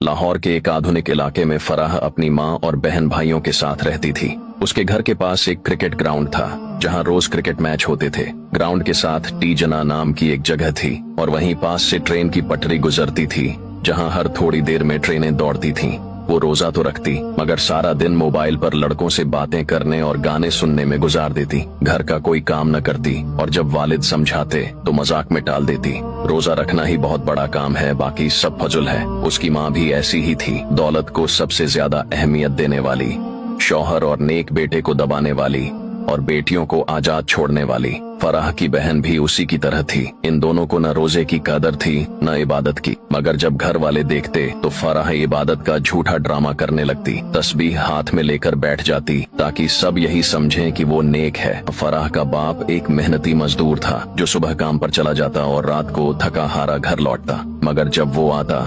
लाहौर के एक आधुनिक इलाके में फराह अपनी माँ और बहन भाइयों के साथ रहती थी। उसके घर के पास एक क्रिकेट ग्राउंड था जहाँ रोज क्रिकेट मैच होते थे। ग्राउंड के साथ टी जना नाम की एक जगह थी और वहीं पास से ट्रेन की पटरी गुजरती थी जहाँ हर थोड़ी देर में ट्रेनें दौड़ती थीं। वो रोजा तो रखती मगर सारा दिन मोबाइल पर लड़कों से बातें करने और गाने सुनने में गुजार देती। घर का कोई काम न करती और जब वालिद समझाते तो मजाक में टाल देती। रोजा रखना ही बहुत बड़ा काम है, बाकी सब फजुल है। उसकी माँ भी ऐसी ही थी, दौलत को सबसे ज्यादा अहमियत देने वाली, शौहर और नेक बेटे को दबाने वाली और बेटियों को आजाद छोड़ने वाली। फराह की बहन भी उसी की तरह थी। इन दोनों को न रोजे की कदर थी न इबादत की, मगर जब घर वाले देखते तो फराह इबादत का झूठा ड्रामा करने लगती। तस्बीह हाथ में लेकर बैठ जाती ताकि सब यही समझें कि वो नेक है। फराह का बाप एक मेहनती मजदूर था जो सुबह काम पर चला जाता और रात को थका हारा घर लौटता, मगर जब वो आता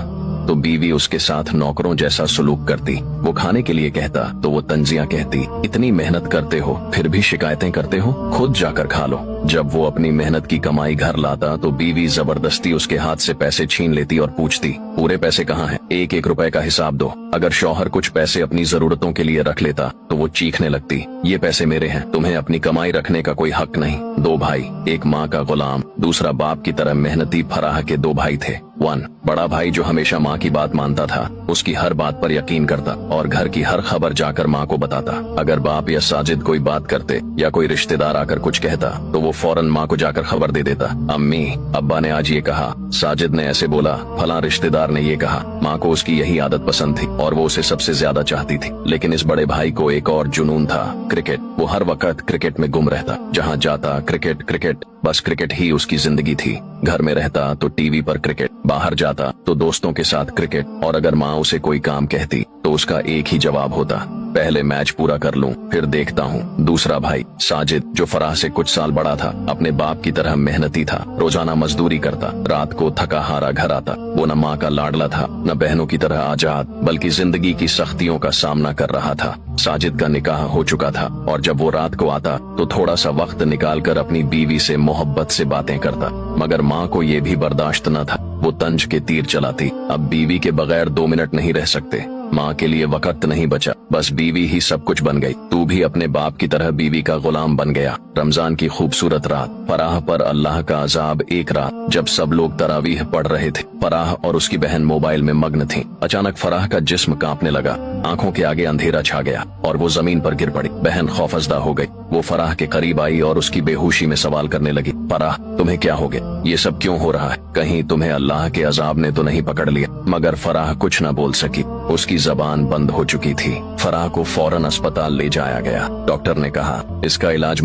तो बीवी उसके साथ नौकरों जैसा सलूक करती। वो खाने के लिए कहता तो वो तंजियां कहती, इतनी मेहनत करते हो फिर भी शिकायतें करते हो, खुद जाकर खा लो। जब वो अपनी मेहनत की कमाई घर लाता तो बीवी जबरदस्ती उसके हाथ से पैसे छीन लेती और पूछती, पूरे पैसे कहाँ हैं? एक एक रुपए का हिसाब दो। अगर शौहर कुछ पैसे अपनी जरूरतों के लिए रख लेता तो वो चीखने लगती, ये पैसे मेरे हैं, तुम्हें अपनी कमाई रखने का कोई हक नहीं। दो भाई, एक माँ का गुलाम, दूसरा बाप की तरह मेहनती फराह के दो भाई थे। बड़ा भाई जो हमेशा माँ की बात मानता था, उसकी हर बात पर यकीन करता और घर की हर खबर जाकर माँ को बताता। अगर बाप या साजिद कोई बात करते या कोई रिश्तेदार आकर कुछ कहता तो वो फौरन माँ को जाकर खबर दे देता, अम्मी अब्बा ने आज ये कहा, साजिद ने ऐसे बोला, फलां रिश्तेदार ने ये कहा। माँ को उसकी यही आदत पसंद थी और वो उसे सबसे ज्यादा चाहती थी। लेकिन इस बड़े भाई को एक और जुनून था, क्रिकेट। वो हर वक्त क्रिकेट में गुम रहता, जहाँ जाता क्रिकेट क्रिकेट, बस क्रिकेट ही उसकी जिंदगी थी। घर में रहता तो टीवी पर क्रिकेट, बाहर जाता तो दोस्तों के साथ क्रिकेट, और अगर माँ उसे कोई काम कहती तो उसका एक ही जवाब होता, पहले मैच पूरा कर लूं फिर देखता हूँ। दूसरा भाई साजिद जो फराह से कुछ साल बड़ा था, अपने बाप की तरह मेहनती था, रोजाना मजदूरी करता, रात को थका हारा घर आता। वो न माँ का लाडला था न बहनों की तरह आजाद, बल्कि जिंदगी की सख्तियों का सामना कर रहा था। साजिद का निकाह हो चुका था और जब वो रात को आता तो थोड़ा सा वक्त निकाल कर अपनी बीवी से मोहब्बत से बातें करता, मगर माँ को ये भी बर्दाश्त न था। वो तंज के तीर चलाती, अब बीवी के बगैर 2 मिनट नहीं रह सकते। माँ के लिए वक्त नहीं बचा, बस बीवी ही सब कुछ बन गई। तू भी अपने बाप की तरह बीवी का गुलाम बन गया। रमजान की खूबसूरत रात, फराह पर अल्लाह का अजाब। एक रात जब सब लोग तरावीह पढ़ रहे थे, फराह और उसकी बहन मोबाइल में मग्न थीं। अचानक फराह का जिस्म कांपने लगा, आंखों के आगे अंधेरा छा गया और वो जमीन पर गिर पड़ी। बहन खौफजदा हो गई। वो फराह के करीब आई और उसकी बेहोशी में सवाल करने लगी, फराह तुम्हें क्या हो गया? ये सब क्यों हो रहा है? कहीं तुम्हें अल्लाह के अजाब ने तो नहीं पकड़ लिया? मगर फराह कुछ न बोल सकी, उसकी जबान बंद हो चुकी थी। फराह को फौरन अस्पताल ले जाया गया। डॉक्टर ने कहा इसका इलाज